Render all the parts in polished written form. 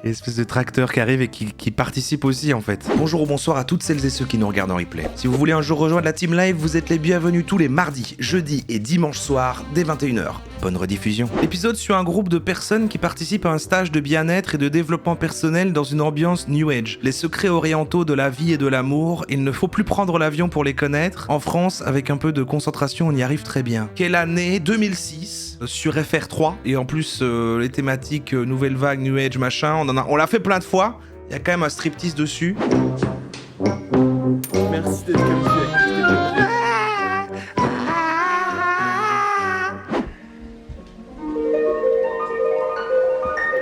Une espèce de tracteur qui arrive et qui participe aussi en fait. Bonjour ou bonsoir à toutes celles et ceux qui nous regardent en replay. Si vous voulez un jour rejoindre la team live, vous êtes les bienvenus tous les mardis, jeudis et dimanches soirs dès 21h. Bonne rediffusion. Épisode sur un groupe de personnes qui participent à un stage de bien-être et de développement personnel dans une ambiance New Age. Les secrets orientaux de la vie et de l'amour, il ne faut plus prendre l'avion pour les connaître. En France, avec un peu de concentration, on y arrive très bien. Quelle année? 2006, sur FR3. Et en plus, les thématiques nouvelle vague, New Age, machin, on l'a fait plein de fois. Il y a quand même un striptease dessus. Merci d'être comme tu es.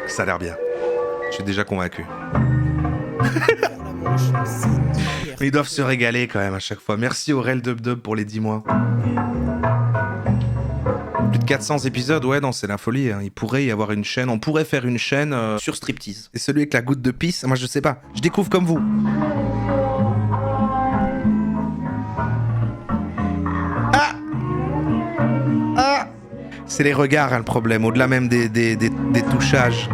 Ça a l'air bien. Je suis déjà convaincu. Mais ils doivent se régaler quand même à chaque fois. Merci Aurel Dub pour les 10 mois. Plus de 400 épisodes, ouais, non, c'est la folie. Hein. Il pourrait y avoir une chaîne, on pourrait faire une chaîne sur striptease. Et celui avec la goutte de pisse, moi je sais pas, je découvre comme vous. Ah, c'est les regards, hein, le problème, au-delà même des touchages.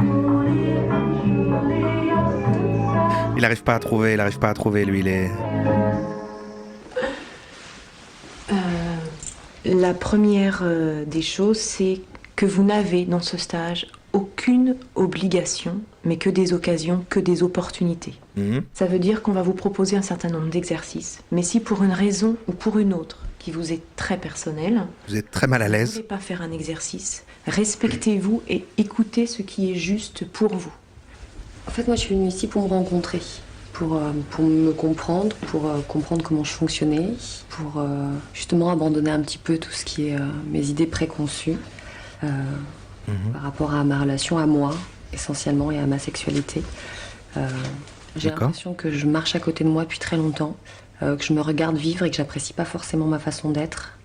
Il arrive pas à trouver, lui, il est... La première des choses, c'est que vous n'avez dans ce stage aucune obligation, mais que des occasions, que des opportunités. Ça veut dire qu'on va vous proposer un certain nombre d'exercices, mais si pour une raison ou pour une autre, qui vous est très personnelle, vous êtes très mal à vous ne l'aise. voulez pas faire un exercice, respectez-vous et écoutez ce qui est juste pour vous. En fait, moi, je suis venue ici pour me rencontrer, pour me comprendre, pour comprendre comment je fonctionnais, pour justement abandonner un petit peu tout ce qui est mes idées préconçues par rapport à ma relation à moi, essentiellement, et à ma sexualité. J'ai l'impression que je marche à côté de moi depuis très longtemps, que je me regarde vivre et que j'apprécie pas forcément ma façon d'être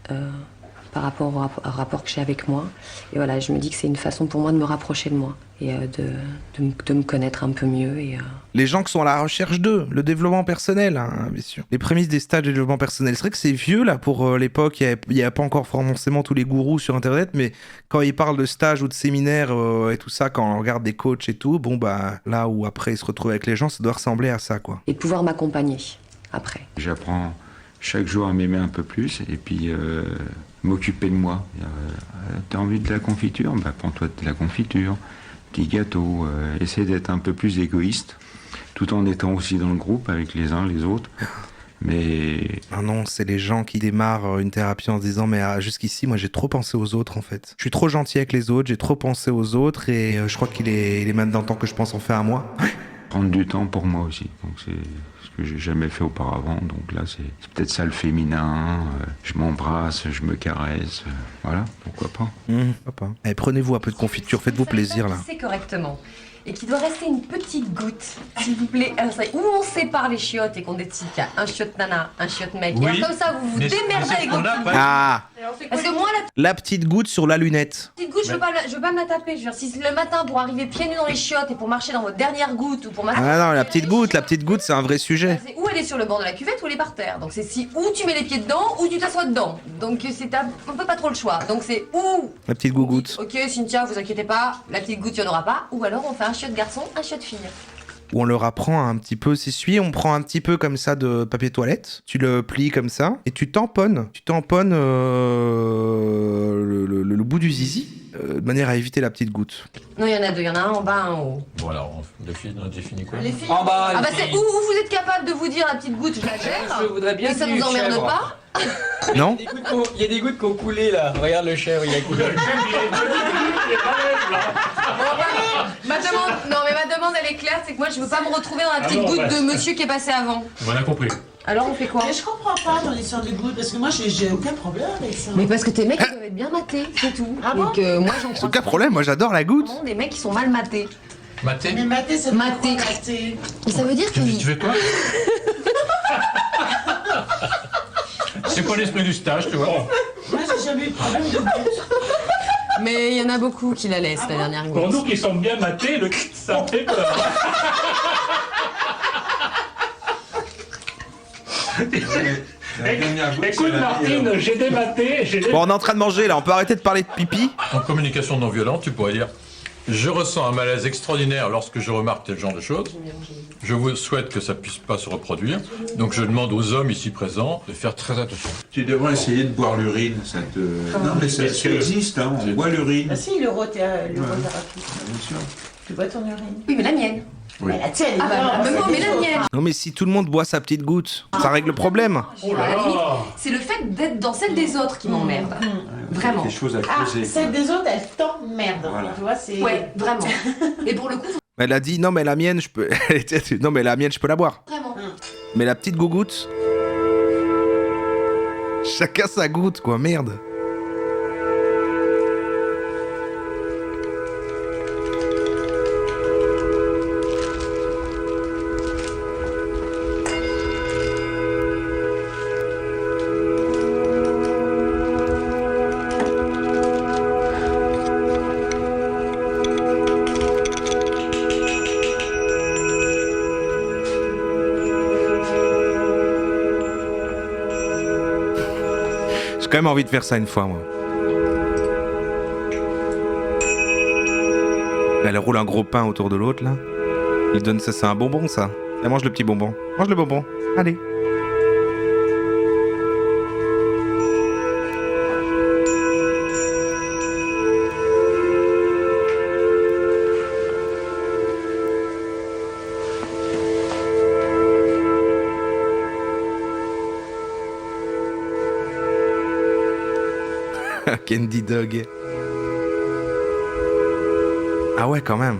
par rapport au rapport que j'ai avec moi. Et voilà, je me dis que c'est une façon pour moi de me rapprocher de moi et de me connaître un peu mieux. Et, Les gens qui sont à la recherche d'eux, le développement personnel, hein, bien sûr. Les prémices des stages de développement personnel. C'est vrai que c'est vieux, là, pour l'époque. Il n'y a pas encore forcément tous les gourous sur Internet, mais quand ils parlent de stages ou de séminaires et tout ça, quand on regarde des coachs et tout, bon, bah, là où après ils se retrouvent avec les gens, ça doit ressembler à ça, quoi. et de pouvoir m'accompagner après. J'apprends chaque jour à m'aimer un peu plus et puis m'occuper de moi. T'as envie de la confiture? Bah, prends-toi de la confiture, petit gâteau. Essaie d'être un peu plus égoïste, tout en étant aussi dans le groupe avec les uns les autres. Mais... Ah non, c'est les gens qui démarrent une thérapie en se disant mais jusqu'ici, moi j'ai trop pensé aux autres en fait. Je suis trop gentil avec les autres, j'ai trop pensé aux autres et je crois qu'il est maintenant temps que je pense en faire à moi. prendre du temps pour moi aussi. Donc c'est ce que j'ai jamais fait auparavant. Donc là, c'est peut-être ça le féminin. Je m'embrasse, je me caresse. Voilà, pourquoi pas. Pourquoi pas. Allez, prenez-vous un peu de confiture, faites-vous plaisir là. C'est correctement. Et qu'il doit rester une petite goutte, s'il vous plaît. Alors, où on sépare les chiottes et qu'on décide qu'il y a un chiotte nana, un chiotte mec. Oui. Et alors, comme ça, vous vous démerdez avec vos petites gouttes. Ah, Parce que moi, la petite goutte sur la lunette. petite goutte, je veux pas me la taper. Je veux dire, si le matin, pour arriver pieds nus dans les chiottes et pour marcher dans votre dernière goutte ou pour marcher... Ah non, la petite goutte, c'est un vrai sujet. C'est où elle est sur le bord de la cuvette ou elle est par terre. Donc c'est si ou tu mets les pieds dedans ou tu t'assois dedans. Donc c'est un peu pas trop le choix. Donc c'est ou... La petite gougoute. Ok Cynthia, vous inquiétez pas, la petite goutte il n'y en aura pas. Ou alors on fait un chiotte garçon, un chiotte fille. Où on leur apprend à un petit peu s'essuyer, on prend un petit peu comme ça de papier toilette, tu le plies comme ça, et tu tamponnes. Tu tamponnes le bout du zizi, de manière à éviter la petite goutte. Non, il y en a deux, il y en a un en bas, un en haut. Bon alors, les filles, on a défini quoi? Les filles. En bas, Ah bah les c'est filles. où vous êtes capable de vous dire la petite goutte, je la gère. Je voudrais bien Et ça une vous emmerde chèvre. pas. Non? Il y a des gouttes qui ont coulé là. Regarde le chèvre, il a coulé. Ma demande elle est claire, c'est que moi je veux pas me retrouver dans la petite bon, goutte bah, de monsieur qui est passé avant. On a compris. Alors on fait quoi? Mais je comprends pas ton histoire de goutte, parce que moi j'ai aucun problème avec ça. Mais parce que tes mecs ils doivent être bien matés, c'est tout. Ah bon? Donc moi j'en crois Aucun problème, moi j'adore la goutte. des mecs qui sont mal matés. Maté. Mais maté, c'est Maté. maté. Et ça veut dire Tu qu'ils... veux quoi? C'est quoi l'esprit du stage, tu vois? Moi j'ai jamais eu de problème de goutte. Mais il y en a beaucoup qui la laissent la dernière Pour nous goutte. qui sommes bien matés, ça me fait peur. Écoute Martine, j'ai des matés, Bon, on est en train de manger là, on peut arrêter de parler de pipi? En communication non violente, tu pourrais dire Je ressens un malaise extraordinaire lorsque je remarque tel genre de choses. Je vous souhaite que ça puisse pas se reproduire. Donc je demande aux hommes ici présents de faire très attention. Tu devrais essayer de boire l'urine. Ça te... Non, mais ça existe, hein, on boit l'urine. Ah si, l'urothérapie. Bien sûr. Tu bois ton urine. Oui, mais la mienne. Oui. Mais la tienne, Mais la mienne. Non mais si tout le monde boit sa petite goutte, ça règle le problème. À la limite, c'est le fait d'être dans celle des autres qui m'emmerde. Vraiment. Des choses à Ah, creuser. celle des autres, elle t'emmerde. Voilà. Tu vois, c'est... Ouais, vraiment. Et pour le coup, Elle a dit non mais la mienne je peux non mais la mienne je peux la boire. vraiment. Mais la petite gougoute chacun sa goutte quoi, merde. J'ai quand même envie de faire ça une fois, moi. Elle roule un gros pain autour de l'autre, là. Il donne ça, c'est un bonbon, ça. Elle mange le petit bonbon. Mange le bonbon. Allez. Candy Dog. Ah ouais, quand même.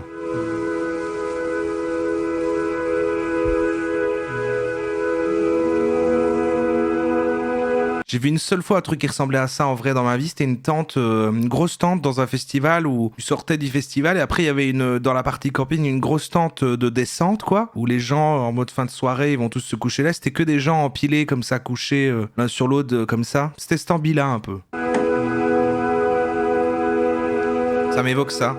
J'ai vu une seule fois un truc qui ressemblait à ça en vrai dans ma vie. C'était une tente, une grosse tente dans un festival où tu sortais du festival et après il y avait dans la partie camping une grosse tente de descente quoi, où les gens en mode fin de soirée ils vont tous se coucher là. C'était que des gens empilés comme ça, couchés l'un sur l'autre comme ça. C'était cette ambi là un peu. Ça m'évoque ça.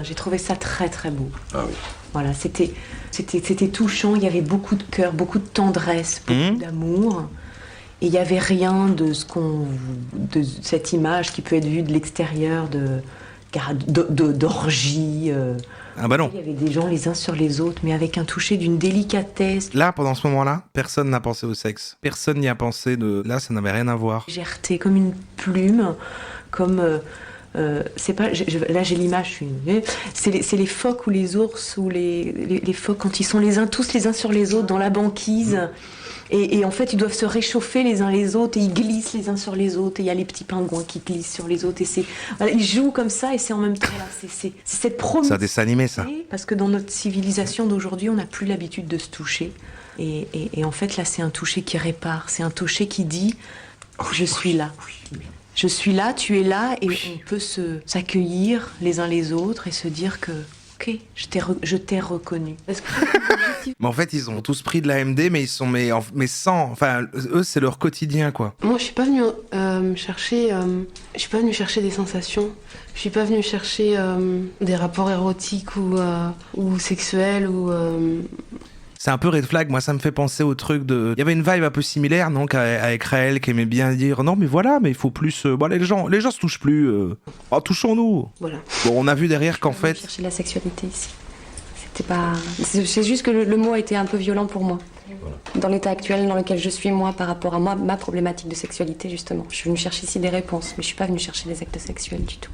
J'ai trouvé ça très très beau. Ah oui. Voilà, c'était touchant, il y avait beaucoup de cœur, beaucoup de tendresse, beaucoup d'amour. Et il n'y avait rien de cette image qui peut être vue de l'extérieur d'orgie. Ah bah non. Il y avait des gens les uns sur les autres, mais avec un toucher d'une délicatesse. Là, pendant ce moment-là, personne n'a pensé au sexe. Personne n'y a pensé de... Là, ça n'avait rien à voir. Légèreté, comme une plume, comme... c'est pas... là, j'ai l'image. C'est les phoques ou les ours ou les phoques quand ils sont tous les uns sur les autres dans la banquise. Et en fait, ils doivent se réchauffer les uns les autres et ils glissent les uns sur les autres. Et il y a les petits pingouins qui glissent sur les autres. Et voilà, ils jouent comme ça et c'est en même temps là. C'est cette promise. C'est un dessin animé, ça. Parce que dans notre civilisation d'aujourd'hui, on n'a plus l'habitude de se toucher. Et en fait, là, c'est un toucher qui répare. C'est un toucher qui dit « Je suis là ». Je suis là, tu es là, et on peut s'accueillir les uns les autres et se dire que ok, je t'ai reconnu. Mais en fait, ils ont tous pris de la MD, mais ils sont mais sans. Enfin, eux, c'est leur quotidien, quoi. Moi, je suis pas venue chercher. Je suis pas venue chercher des sensations. Je suis pas venue chercher des rapports érotiques ou sexuels ou. C'est un peu red flag, moi ça me fait penser au truc de... Il y avait une vibe un peu similaire, donc avec Raël qui aimait bien dire non mais voilà, mais il faut plus... Bon, les gens se touchent plus, touchons-nous. Voilà. Bon, on a vu derrière qu'en fait... Chercher la sexualité ici. C'était pas... C'est juste que le mot a été un peu violent pour moi. Voilà. Dans l'état actuel dans lequel je suis moi par rapport à moi, ma problématique de sexualité justement. Je suis venue chercher ici des réponses, mais je suis pas venue chercher des actes sexuels du tout.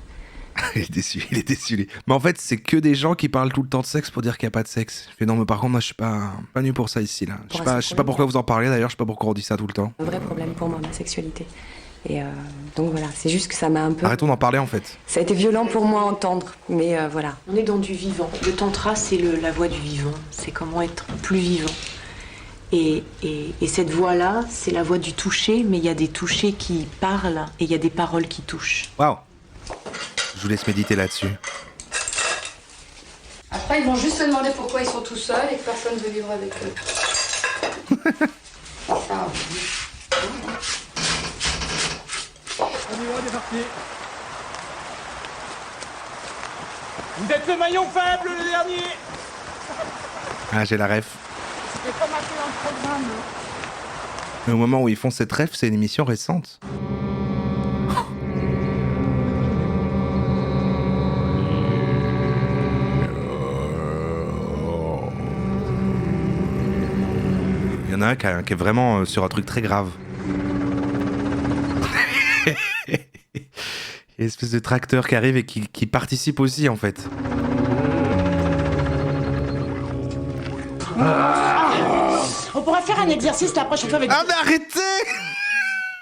il est déçu. Mais en fait, c'est que des gens qui parlent tout le temps de sexe pour dire qu'il n'y a pas de sexe. Je fais non, mais par contre, moi, je suis pas venu pour ça ici, là. Je sais pas pourquoi vous en parlez, d'ailleurs, je sais pas pourquoi on dit ça tout le temps. Un vrai problème pour moi, ma sexualité. Et donc voilà, c'est juste que ça m'a un peu... Arrêtons d'en parler, en fait. Ça a été violent pour moi à entendre, mais voilà. On est dans du vivant. Le tantra, c'est la voie du vivant. C'est comment être plus vivant. Et cette voie-là, c'est la voie du toucher, mais il y a des touchés qui parlent et il y a des paroles qui touchent. Waouh. Je vous laisse méditer là-dessus. Après, ils vont juste se demander pourquoi ils sont tout seuls et que personne ne veut vivre avec eux. Ça. On y va, on est parti. Vous êtes le maillon faible, le dernier. Ah, j'ai la ref. C'est pas marqué dans le programme. Mais au moment où ils font cette ref, c'est une émission récente. Il y en a un qui est vraiment sur un truc très grave. Il y a une espèce de tracteur qui arrive et qui participe aussi en fait. On pourra faire un exercice la prochaine fois avec... Ah mais arrêtez!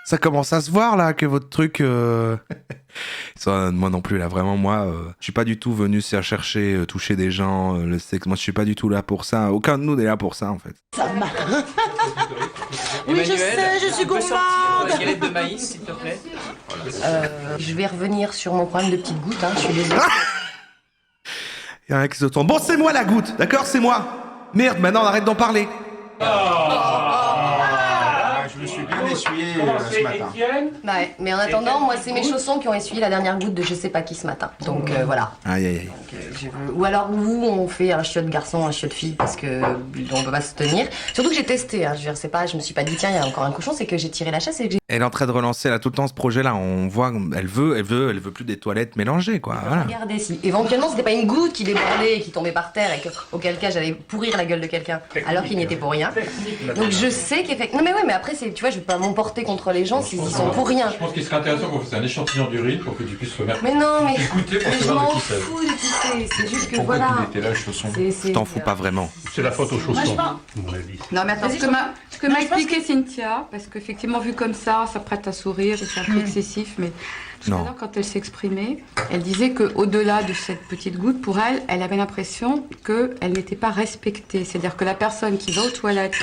Ça commence à se voir là que votre truc... Ça, moi non plus là, vraiment moi, je suis pas du tout venu chercher, toucher des gens, le sexe, moi je suis pas du tout là pour ça, aucun de nous n'est là pour ça en fait. Ça marche. Oui, je sais, je suis gourmande. Une galette de maïs, s'il te plaît. Je vais revenir sur mon problème de petites gouttes, je suis désolée. Il y en a qui se tournent, bon c'est moi la goutte, d'accord, c'est moi. Merde, maintenant on arrête d'en parler. Je me suis bien essuyé ce matin. Ouais, mais en attendant, moi c'est mes chaussons qui ont essuyé la dernière goutte de je sais pas qui ce matin. Donc voilà. Aïe aïe aïe. Ou alors nous on fait un chiotte garçon, un chiotte fille parce que on peut pas se tenir. Surtout que j'ai testé, je veux dire, c'est pas, je me suis pas dit tiens il y a encore un cochon, c'est que j'ai tiré la chasse et que j'ai... Elle est en train de relancer là tout le temps ce projet là, on voit, elle veut plus des toilettes mélangées quoi. Voilà. Regardez si éventuellement c'était pas une goutte qui débordait et qui tombait par terre et auquel cas j'allais pourrir la gueule de quelqu'un alors qu'il n'y était pour rien. Donc je sais qu'effectivement... Non mais ouais mais après c'est, tu vois, je vais pas m'emporter contre les gens s'ils sont pour rien. Je pense qu'il serait intéressant qu'on fasse un échantillon d'urine pour que tu puisses remettre. Mais non mais, écoutez pour mais je savoir m'en de qui c'est. fous de qui c'est juste que Pourquoi voilà. tu étais là, chaussons. Je t'en fous pas vraiment. C'est la faute aux chaussons. Non mais attends, ce que m'a expliqué Cynthia, parce qu'effectivement vu comme ça prête à sourire et c'est un peu excessif, mais tout à l'heure quand elle s'exprimait, elle disait qu'au-delà de cette petite goutte, pour elle, elle avait l'impression qu'elle n'était pas respectée. C'est-à-dire que la personne qui va aux toilettes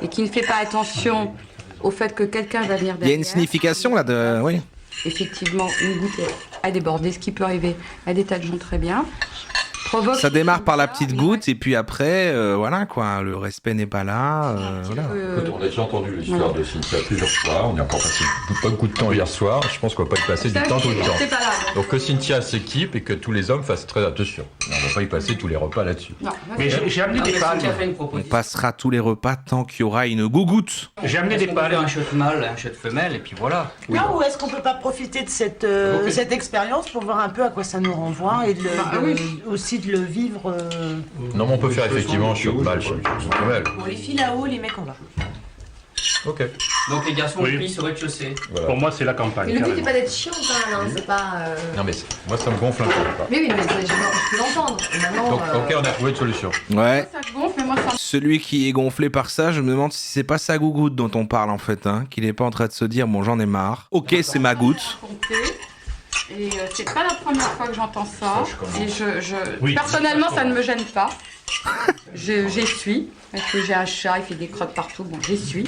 et qui ne fait pas attention au fait que quelqu'un va venir derrière... Il y a une signification là de... Oui. Effectivement, une goutte a débordé, ce qui peut arriver à des tas de gens très bien. Ça démarre par la petite goutte et puis après, voilà quoi, le respect n'est pas là. Voilà. Écoute, on a déjà entendu l'histoire de Cynthia plusieurs fois, on y a encore passé pas beaucoup de temps hier soir, je pense qu'on va pas y passer du temps tout le temps. Donc que Cynthia s'équipe et que tous les hommes fassent très attention. On va pas y passer tous les repas là-dessus. Mais j'ai amené des pales. On passera tous les repas tant qu'il y aura une gougoute. J'ai amené des pales. Un chiotte mâle, un chiotte femelle, et puis voilà. Non, ou est-ce qu'on peut pas profiter de cette expérience pour voir un peu à quoi ça nous renvoie et aussi de le vivre Non mais on peut faire effectivement un chiotte mâle, chiotte femelle. Bon, les filles là-haut, les mecs en bas. Ok. Donc les garçons plient au rez-de-chaussée. Voilà. Pour moi, c'est la campagne. Mais le but n'est pas d'être chiant quand même, c'est pas... Non mais moi ça me gonfle un peu. Mais oui, mais je peux l'entendre. Maintenant, Donc ok, on a trouvé une solution. Ouais. Ça gonfle, mais moi ça... Celui qui est gonflé par ça, je me demande si c'est pas sa gougoute dont on parle en fait, hein, qu'il est pas en train de se dire bon j'en ai marre. Ok, c'est ma goutte. Et c'est pas la première fois que j'entends ça. Et personnellement, ça ne me gêne pas. J'essuie, parce que j'ai un chat, il fait des crottes partout, bon, j'essuie.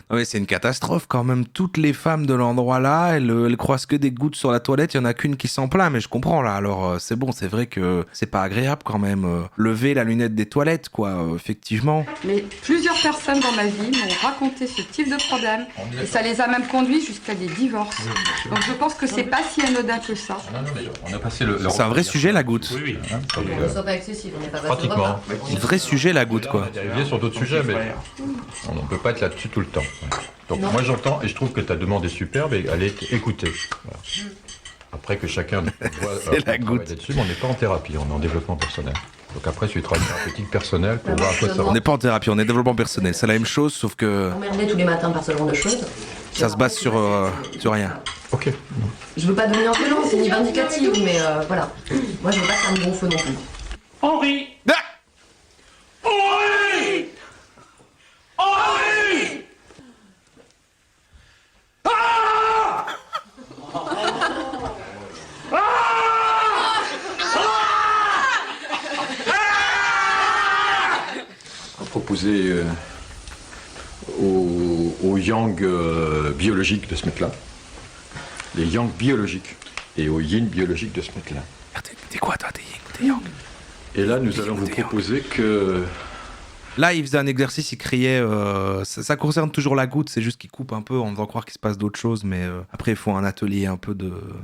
Non mais c'est une catastrophe quand même. Toutes les femmes de l'endroit là, elles croisent que des gouttes sur la toilette. Il y en a qu'une qui s'en plaint, mais je comprends là. Alors c'est bon, c'est vrai que c'est pas agréable quand même. Lever la lunette des toilettes, quoi, effectivement. Mais plusieurs personnes dans ma vie m'ont raconté ce type de problème, et ça les a même conduits jusqu'à des divorces. Donc je pense que c'est pas si anodin que ça. Non, mais on a passé le C'est un vrai sujet la goutte. Oui. on ne soit pas excessif, on n'est pas Pratiquement. Un vrai sujet la goutte quoi. On est sur d'autres sujets, mais on ne peut pas être là-dessus tout le temps. Donc moi j'entends et je trouve que ta demande est superbe et elle est écoutée. Voilà. Après que chacun doit la goutte là-dessus, mais on n'est pas en thérapie, on est en développement personnel. Donc après c'est une travail thérapeutique personnel pour voir à quoi ça va. On n'est pas en thérapie, on est développement personnel. C'est la même chose sauf que emmerder tous les matins par ce genre de choses. ça se base sur rien. Ok. Je veux pas devenir violente, c'est ni vindicative, mais voilà. Moi je veux pas que ça me gonfle non plus. Henri. Ah Henri. Henri. On va proposer aux yang biologiques de se mettre là, les yang biologiques, et aux yin biologiques de se mettre là. T'es quoi toi, t'es yin ou t'es yang? Et là nous allons vous proposer que Là, il faisait un exercice, il criait. Ça concerne toujours la goutte, c'est juste qu'il coupe un peu en faisant croire qu'il se passe d'autres choses, mais après, il faut un atelier un peu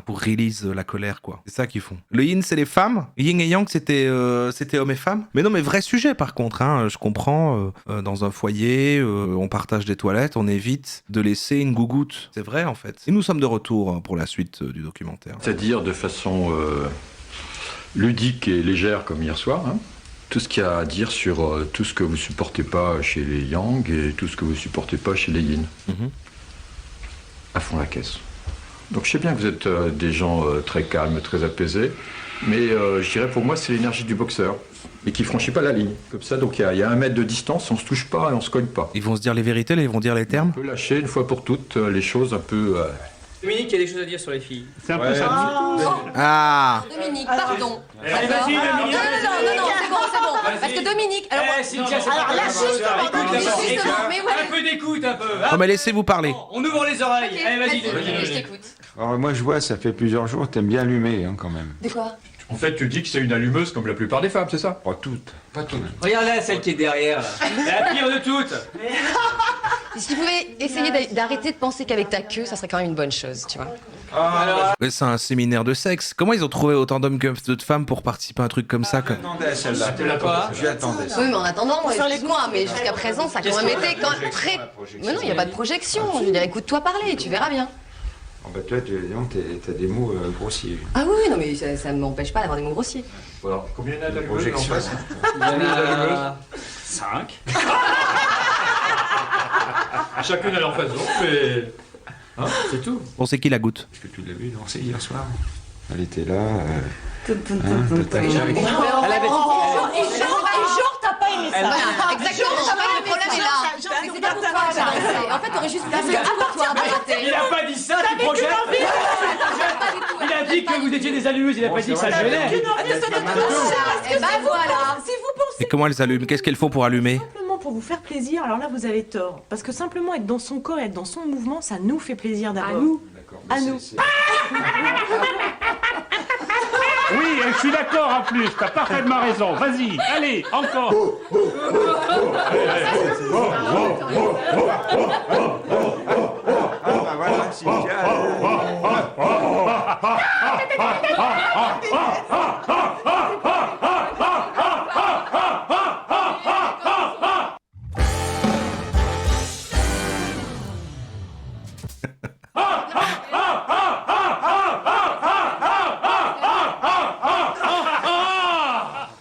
pour release la colère, quoi. C'est ça qu'ils font. Le yin, c'est les femmes. Yin et yang, c'était hommes et femmes. Mais non, mais vrai sujet, par contre, hein, je comprends. Dans un foyer, on partage des toilettes, on évite de laisser une gougoute. C'est vrai, en fait. Et nous sommes de retour pour la suite du documentaire. C'est-à-dire de façon ludique et légère, comme hier soir, hein. Tout ce qu'il y a à dire sur tout ce que vous supportez pas chez les yang et tout ce que vous supportez pas chez les yin. À fond la caisse. Donc je sais bien que vous êtes des gens très calmes, très apaisés, mais je dirais pour moi c'est l'énergie du boxeur et qui franchit pas la ligne. Comme ça, donc il y a 1 mètre de distance, on se touche pas et on se cogne pas. Ils vont se dire les vérités, ils vont dire les termes. On peut lâcher une fois pour toutes les choses un peu... Dominique, il y a des choses à dire sur les filles. C'est un peu ça. Ah. Dominique, pardon. Allez, vas-y, Dominique. Non, c'est bon. Parce que Dominique... Alors, mais ouais. Un peu d'écoute, un peu. Non, mais laissez-vous parler. On ouvre les oreilles. Allez, vas-y, Je t'écoute. Alors moi je vois, ça fait plusieurs jours, t'aimes bien allumer hein, quand même. De quoi? En fait, tu dis que c'est une allumeuse comme la plupart des femmes, c'est ça? Pas toutes. Pas toutes. Regarde là, celle qui est derrière. Là. La pire de toutes. Si tu pouvais essayer d'arrêter de penser qu'avec ta queue, ça serait quand même une bonne chose, tu vois. Mais c'est un séminaire de sexe. Comment ils ont trouvé autant d'hommes que de femmes pour participer à un truc comme ça J'attendais à celle-là. J'attendais ça. Oui, mais en attendant, excuse-moi, mais jusqu'à présent, ça a quand même été très... Mais non, il n'y a pas de projection. Je veux dire, écoute-toi parler, tu verras bien. Oh bah toi, t'as des mots grossiers. Ah oui, non, mais ça ne m'empêche pas d'avoir des mots grossiers. Voilà. Combien il y en a de la Projection. Il y en a 5. Chacune à leur façon, mais... Hein, c'est tout. Bon, c'est qui la goutte? Est-ce que tu l'as vu danser hier soir? Elle était là. Et genre, t'as pas aimé ça. Exactement, le problème est là. C'est pas pour toi que j'ai dansé. En fait, t'aurais juste dit Il a pas dit ça, tu projettes. Il a dit que vous étiez des allumeuses, il a pas dit que ça gênait. Et bah voilà. Si vous pensez Et comment elles allument? Qu'est-ce qu'elles font pour allumer? simplement pour vous faire plaisir, alors là vous avez tort. Parce que simplement être dans son corps, être dans son mouvement, ça nous fait plaisir d'abord. À nous. À nous. Oui, je suis d'accord en plus, t'as parfaitement raison. Vas-y, allez, encore. Ah bah voilà,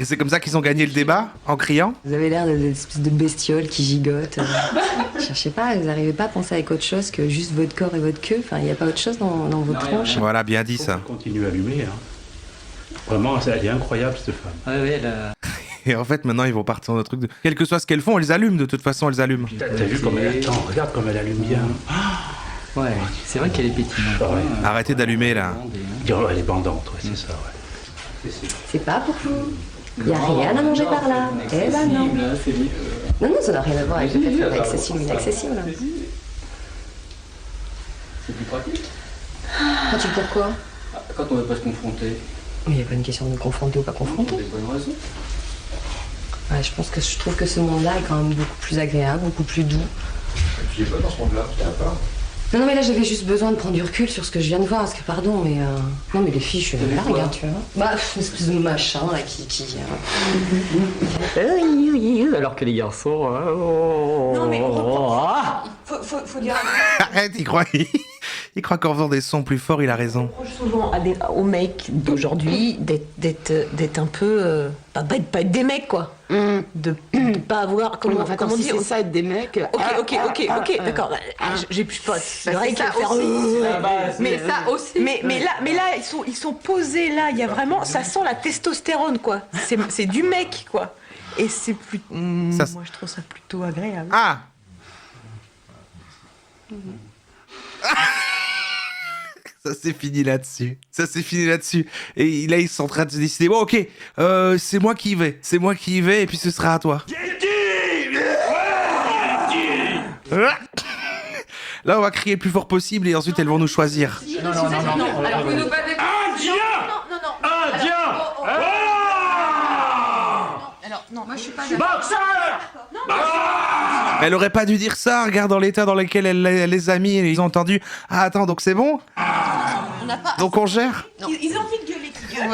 Et c'est comme ça qu'ils ont gagné le débat? En criant? Vous avez l'air d'être espèce de bestiole qui gigote. Cherchez pas, vous n'arrivez pas à penser avec autre chose que juste votre corps et votre queue. Enfin, il n'y a pas autre chose dans votre tronche. Voilà, bien dit ça. Continue à allumer. Hein. Vraiment, elle est incroyable cette femme. Oui, elle a... Et en fait, maintenant, ils vont partir dans le truc de... Quel que soit ce qu'elles font, elles allument. De toute façon, elles allument. T'as vu comme elle... Attends, regarde comme elle allume bien. Ouais, c'est vrai qu'elle est pétillante. Ouais. Arrêtez d'allumer, là. Elle est bandante, ouais, c'est ça, ouais. C'est pas pour vous. Il n'y a rien à manger par là. Eh ben non. Non, ça n'a rien à voir avec le fait d'être accessible ou inaccessible. C'est plus pratique. Quand tu pourquoi? Quand on ne veut pas se confronter. Mais il n'y a pas une question de confronter ou pas confronter. Des bonnes raisons. Ouais, je trouve que ce monde-là est quand même beaucoup plus agréable, beaucoup plus doux. Tu es pas dans ce monde-là, tu pas. Non, mais là j'avais juste besoin de prendre du recul sur ce que je viens de voir, parce que pardon, mais non, mais les filles, je suis une largue, hein, tu vois. Bah, une espèce de machin là qui Alors que les garçons. Non, mais faut dire. Arrête, il croit qu'en faisant des sons plus forts, il a raison. Je reproche souvent aux mecs d'aujourd'hui d'être un peu. Pas être des mecs, quoi. De pas avoir. Comment dire, c'est ça, être des mecs. Ok, d'accord. J'ai plus pas d'oreilles qui va faire. Mais ça aussi. Mais là, ils sont posés là. Il y a vraiment. Ça sent la testostérone, quoi. C'est du mec, quoi. Et c'est plus. Moi, je trouve ça plutôt agréable. Ah. Ça c'est fini là-dessus. Et là, ils sont en train de se décider. Bon, ok, c'est moi qui y vais. Et puis ce sera à toi. Là, on va crier le plus fort possible et ensuite elles vont nous choisir. Non. Alors vous nous battez. Non. Alors non. Moi, je suis pas Boxeur! Elle aurait pas dû dire ça, regarde dans l'état dans lequel elle les a mis, et ils ont entendu. Ah attends, donc c'est bon? Donc on gère? Ils ont envie de gueuler, qui gueulent.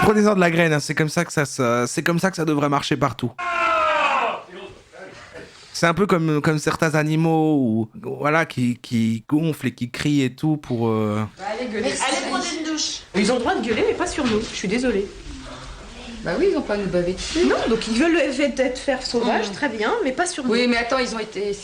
Prenez-en de la graine, hein. C'est comme ça que ça devrait marcher partout. C'est un peu comme certains animaux ou, voilà, qui gonflent et qui crient et tout pour... Allez gueuler. Allez prendre une douche. Ils ont le droit de gueuler, mais pas sur nous. Je suis désolée. Bah oui, ils ont pas à nous baver dessus. Non, donc ils veulent être faire sauvage, très bien, mais pas sur nous. Oui, mais attends, ils ont été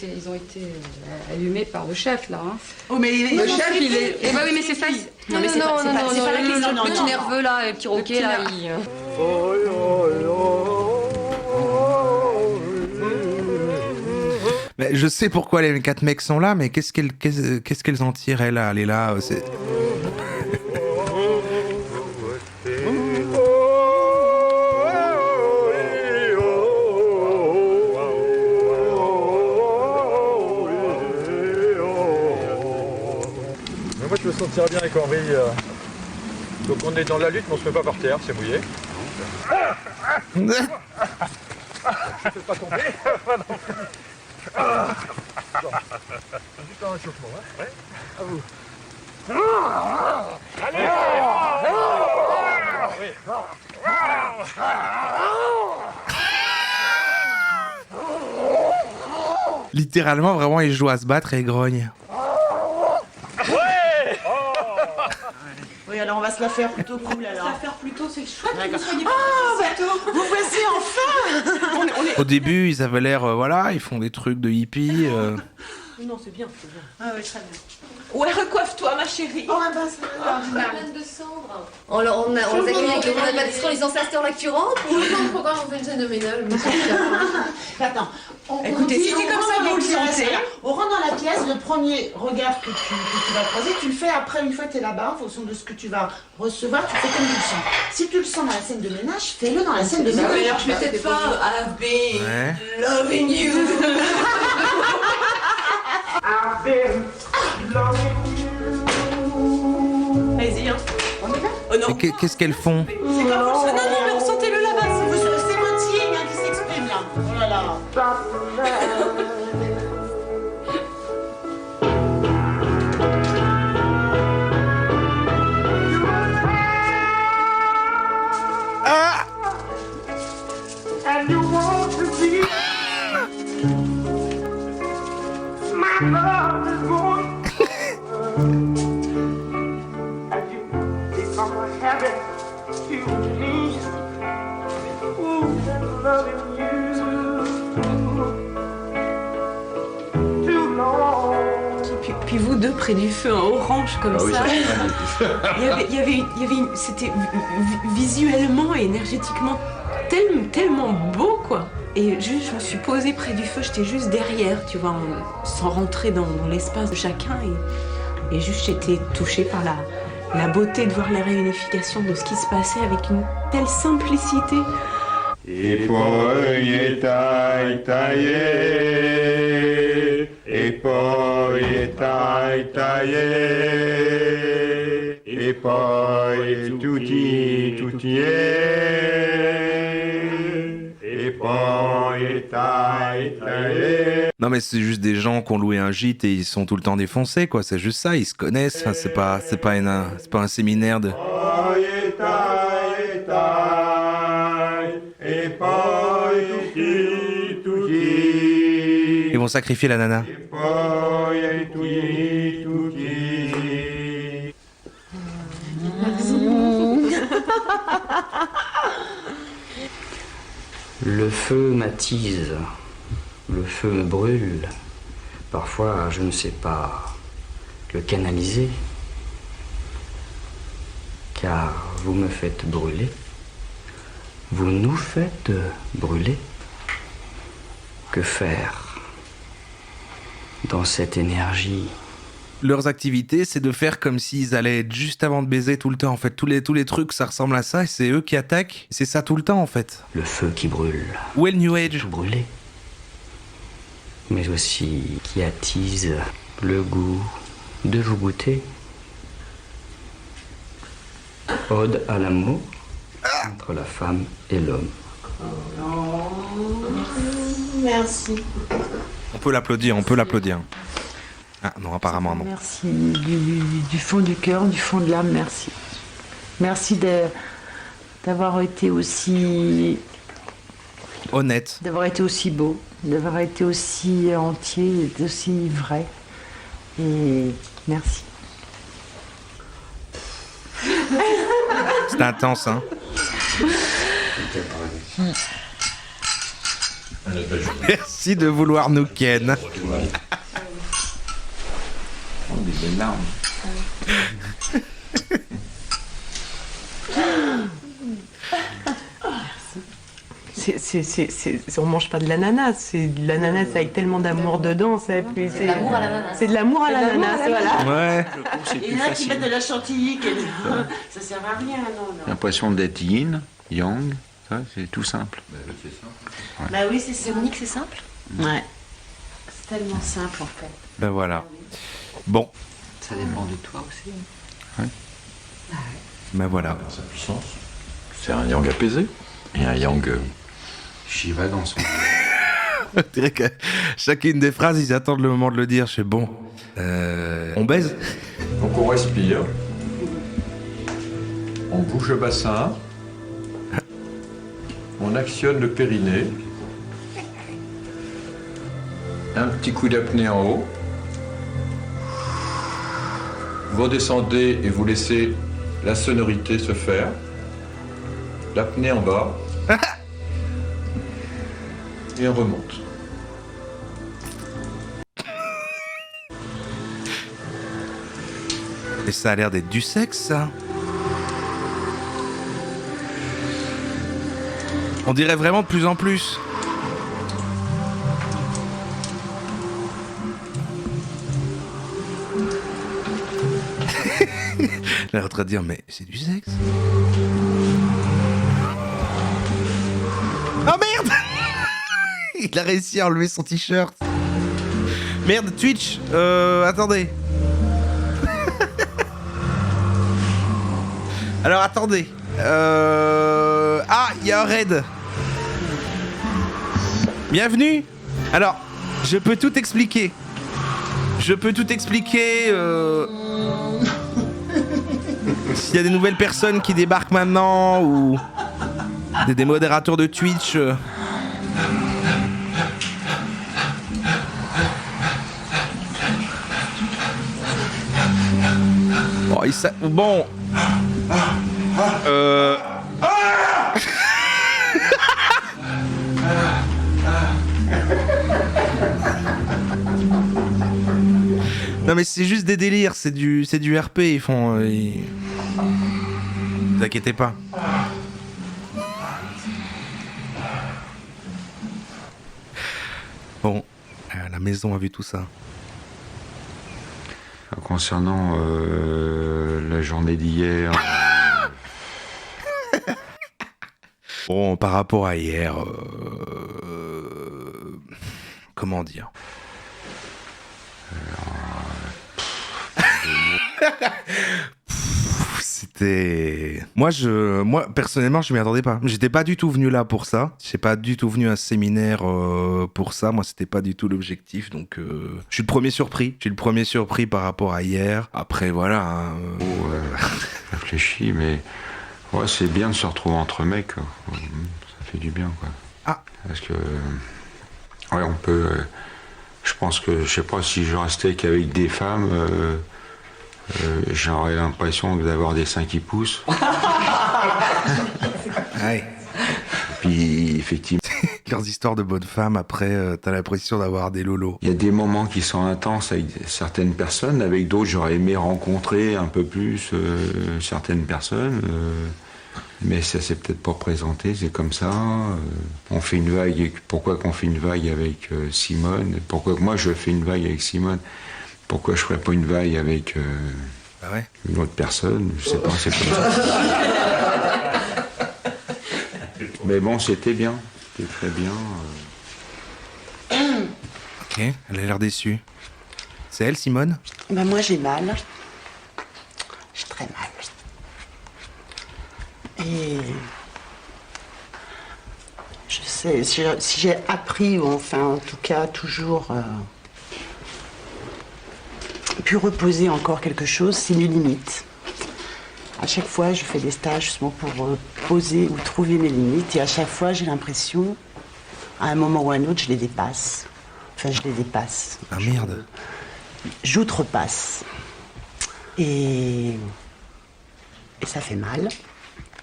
allumés par le chef, là. Hein. Oh, mais le chef, il est... Eh bah oui, mais c'est ça. Non, mais c'est pas la question. Le petit nerveux, là, le petit roquet, là, il... Mais je sais pourquoi les 4 mecs sont là, mais qu'est-ce qu'elles en tirent, elle est là, c'est... Moi je me sentirais bien avec Henri. Donc on est dans la lutte mais on se met pas par terre, c'est mouillé. Je ne peux pas tomber. Juste un réchauffement, hein. Ouais. À vous. Allez. Littéralement, vraiment, ils jouent à se battre et ils grognent. Oui, alors on va se la faire plutôt cool alors. Se la faire plutôt, c'est chouette. D'accord. Vous voici enfin. Au début, ils avaient l'air, voilà, ils font des trucs de hippies. Non, c'est bien, c'est bien. Ah oui, très bien. Ouais, recoiffe-toi, ma chérie. Oh, bah, c'est Plein de cendres. On les accueille avec le pâtisserie en disant ça, c'est en là que tu rentres. Ou pourquoi on fait une scène de ménage? Attends. Écoutez, si comment ça vous le sentez. On rentre dans la pièce, le premier regard que tu vas croiser, tu le fais après, une fois que tu es là-bas, en fonction de ce que tu vas recevoir, tu fais comme tu le sens. Si tu le sens dans la scène de ménage, fais-le dans la scène de ménage. Alors, je vais peut-être pas I've been loving you. I've been loving you. Vas-y, hein. On est là? Oh non. Mais qu'est-ce qu'elles font? C'est comme vous le sentez. Non, mais ressentez-le là-bas. C'est votre yin qui s'exprime là. Oh là là. And you want to be my love is going as you become a habit to me. Ooh, loving you too long. Puis vous deux près du feu, en orange comme oui, ça. Il y avait c'était visuellement et énergétiquement tellement beau, quoi. Et juste, je me suis posée près du feu, j'étais juste derrière, tu vois, sans rentrer dans l'espace de chacun. Et juste, j'étais touchée par la beauté de voir la réunification de ce qui se passait avec une telle simplicité. Et poi taillé, et poi taillé, et poi tutti, et poi taillé. Non mais c'est juste des gens qui ont loué un gîte et ils sont tout le temps défoncés, quoi. C'est juste ça, ils se connaissent. Enfin, c'est pas un séminaire de... Ils vont sacrifier la nana. Le feu m'attise, le feu me brûle. Parfois, je ne sais pas le canaliser, car vous me faites brûler. Vous nous faites brûler. Que faire dans cette énergie? Leurs activités, c'est de faire comme s'ils allaient être juste avant de baiser tout le temps. En fait, tous les trucs, ça ressemble à ça, et c'est eux qui attaquent. C'est ça tout le temps, en fait. Le feu qui brûle. Où est le New Age? Tout brûler. Mais aussi qui attise le goût de vous goûter. Ode à l'amour. entre la femme et l'homme. Merci. On peut l'applaudir. Ah non, apparemment non. Merci du fond du cœur, du fond de l'âme, merci. Merci d'avoir été aussi... honnête. D'avoir été aussi beau, d'avoir été aussi entier, aussi vrai. Et merci. C'est intense, hein. Merci de vouloir nous ken. Des larmes. On mange pas de l'ananas, c'est de l'ananas avec tellement d'amour dedans. C'est de l'amour à l'ananas. C'est de l'amour à l'ananas, voilà. Ouais. Il y en a qui mettent de la chantilly, ça sert à rien, non. L'impression d'être yin, yang, ça, c'est tout simple. Ouais. Bah oui, c'est Monique, c'est simple. Ouais. C'est tellement simple en fait. Ben voilà. Bon. Ça dépend de toi aussi. Ouais. Ben voilà. Sa puissance. C'est un yang apaisé et un yang. Shiva dans son. Je dirais que chacune des phrases, ils attendent le moment de le dire. Je sais bon. On baise. Donc on respire. On bouge le bassin. On actionne le périnée. Un petit coup d'apnée en haut. Vous redescendez et vous laissez la sonorité se faire. L'apnée en bas. Et on remonte. Et ça a l'air d'être du sexe, ça. On dirait vraiment de plus en plus. Elle est en train de dire, mais c'est du sexe. Oh merde! Il a réussi à enlever son t-shirt. Merde, Twitch, attendez. Alors attendez. Ah, il y a un raid. Bienvenue. Alors, je peux tout expliquer. S'il y a des nouvelles personnes qui débarquent maintenant ou des modérateurs de Twitch. Bon. Non mais c'est juste des délires, c'est du RP, ils font... Ne vous inquiétez pas. Bon, la maison a vu tout ça. Concernant la journée d'hier... Bon, par rapport à hier... comment dire C'était... Moi, personnellement, je m'y attendais pas. J'étais pas du tout venu là pour ça. J'ai pas du tout venu à un séminaire pour ça. Moi, c'était pas du tout l'objectif. Donc, je suis le premier surpris par rapport à hier. Après, voilà. Réfléchis, mais... Ouais, c'est bien de se retrouver entre mecs. Ça fait du bien, quoi. Ah. Parce que... Ouais, on peut... je pense que... Je sais pas si je restais qu'avec des femmes... j'aurais l'impression d'avoir des seins qui poussent. Ouais. Puis, effectivement... Leurs histoires de bonnes femmes, après, t'as l'impression d'avoir des lolos. Il y a des moments qui sont intenses avec certaines personnes, avec d'autres, j'aurais aimé rencontrer un peu plus certaines personnes. Mais ça s'est peut-être pas présenté, c'est comme ça. On fait une vague. Pourquoi qu'on fait une vague avec Simone? Pourquoi que moi je fais une vague avec Simone? Pourquoi je ferais pas une vague avec une autre personne? Je sais pas, c'est comme ça. Mais bon, c'était bien. C'était très bien. Ok, elle a l'air déçue. C'est elle, Simone? Bah moi j'ai mal. J'ai très mal. Et Si j'ai appris, ou enfin en tout cas toujours pu reposer encore quelque chose, c'est mes limites. À chaque fois, je fais des stages justement pour poser ou trouver mes limites. Et à chaque fois, j'ai l'impression, à un moment ou à un autre, je les dépasse. Enfin, je les dépasse. Ah merde. J'outrepasse. Et ça fait mal.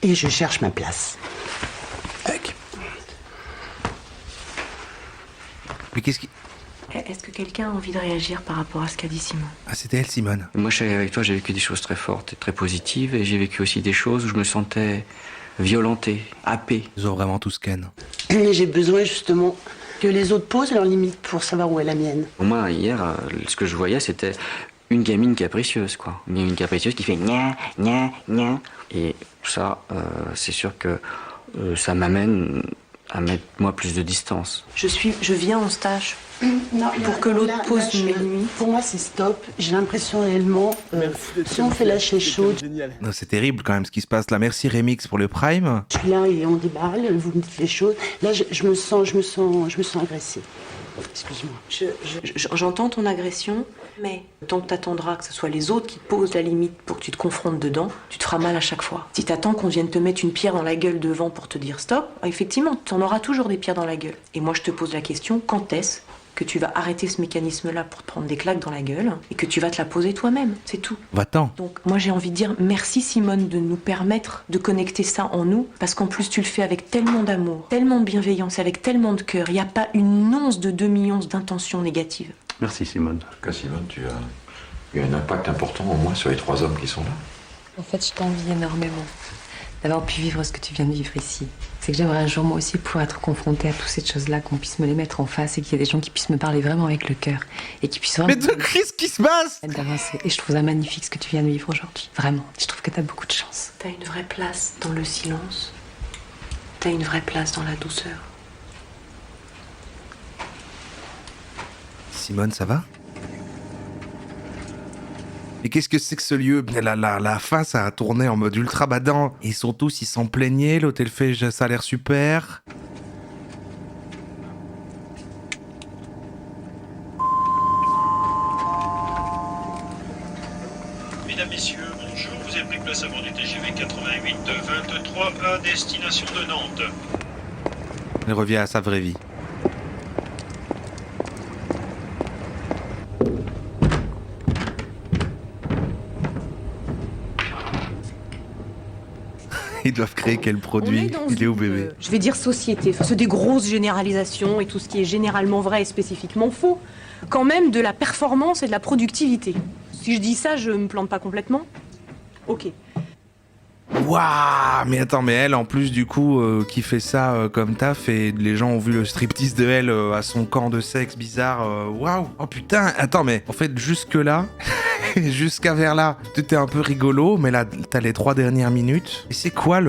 Et je cherche ma place. Mais qu'est-ce qui... Est-ce que quelqu'un a envie de réagir par rapport à ce qu'a dit Simone? Ah, c'était elle, Simone. Moi, je suis avec toi, j'ai vécu des choses très fortes et très positives, et j'ai vécu aussi des choses où je me sentais violenté, happé. Ils ont vraiment tous ken. Et j'ai besoin justement que les autres posent leurs limites pour savoir où est la mienne. Pour moi, hier, ce que je voyais, c'était une gamine capricieuse, quoi. Une gamine capricieuse qui fait gna, gna, gna. Et ça, c'est sûr que ça m'amène à mettre, moi, plus de distance. Je viens en stage Non, pour que l'autre pose mes limites. Pour moi, c'est stop. J'ai l'impression réellement, si on fait la chaise chaude... Non, c'est terrible quand même ce qui se passe là. Merci Remix pour le Prime. Je suis là et on déballe, vous me dites les choses. Là, je me sens agressée. Excuse-moi. J'entends ton agression, mais tant que t'attendras que ce soit les autres qui te posent la limite pour que tu te confrontes dedans, tu te feras mal à chaque fois. Si t'attends qu'on vienne te mettre une pierre dans la gueule devant pour te dire stop, effectivement, t'en auras toujours des pierres dans la gueule. Et moi, je te pose la question, quand est-ce que tu vas arrêter ce mécanisme-là pour te prendre des claques dans la gueule et que tu vas te la poser toi-même, c'est tout. Va-t'en. Donc moi j'ai envie de dire merci Simone de nous permettre de connecter ça en nous, parce qu'en plus tu le fais avec tellement d'amour, tellement de bienveillance, avec tellement de cœur, il n'y a pas une once de demi-once d'intention négative. Merci Simone. En tout cas, Simone, tu as eu un impact important au moins sur les 3 hommes qui sont là. En fait, je t'envie énormément d'avoir pu vivre ce que tu viens de vivre ici. C'est que j'aimerais un jour moi aussi pouvoir être confrontée à toutes ces choses-là, qu'on puisse me les mettre en face et qu'il y ait des gens qui puissent me parler vraiment avec le cœur et qui puissent vraiment... Mais qu'est-ce qui se passe? D'avancer. Et je trouve ça magnifique ce que tu viens de vivre aujourd'hui. Vraiment. Je trouve que t'as beaucoup de chance. T'as une vraie place dans le silence. T'as une vraie place dans la douceur. Simone, ça va? Mais qu'est-ce que c'est que ce lieu? La fin, ça a tourné en mode ultra badant. Et surtout, ils s'en plaignaient, l'hôtel fait ça a l'air super. Mesdames, Messieurs, bonjour. Vous avez pris place à bord du TGV 88-23 à destination de Nantes. Elle revient à sa vraie vie. Ils doivent créer quel produit? Il est où bébé? Je vais dire société, enfin, c'est des grosses généralisations et tout ce qui est généralement vrai et spécifiquement faux. Quand même de la performance et de la productivité. Si je dis ça, je me plante pas complètement? Ok. Waouh! Mais attends, mais elle, en plus, du coup, qui fait ça comme taf, et les gens ont vu le striptease de elle à son camp de sexe bizarre. Waouh! Oh putain! Attends, mais en fait, jusque-là, jusqu'à vers là, c'était un peu rigolo, mais là, t'as les 3 dernières minutes. Et c'est quoi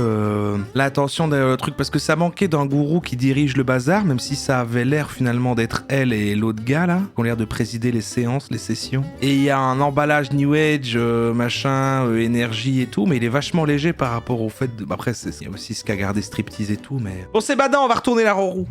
l'attention d'un truc? Parce que ça manquait d'un gourou qui dirige le bazar, même si ça avait l'air finalement d'être elle et l'autre gars, là, qui ont l'air de présider les séances, les sessions. Et il y a un emballage New Age, machin, énergie et tout, mais il est vachement léger par rapport au fait de... Après, il y a aussi ce qu'a gardé striptease et tout, mais... Bon, c'est badant, on va retourner la roue.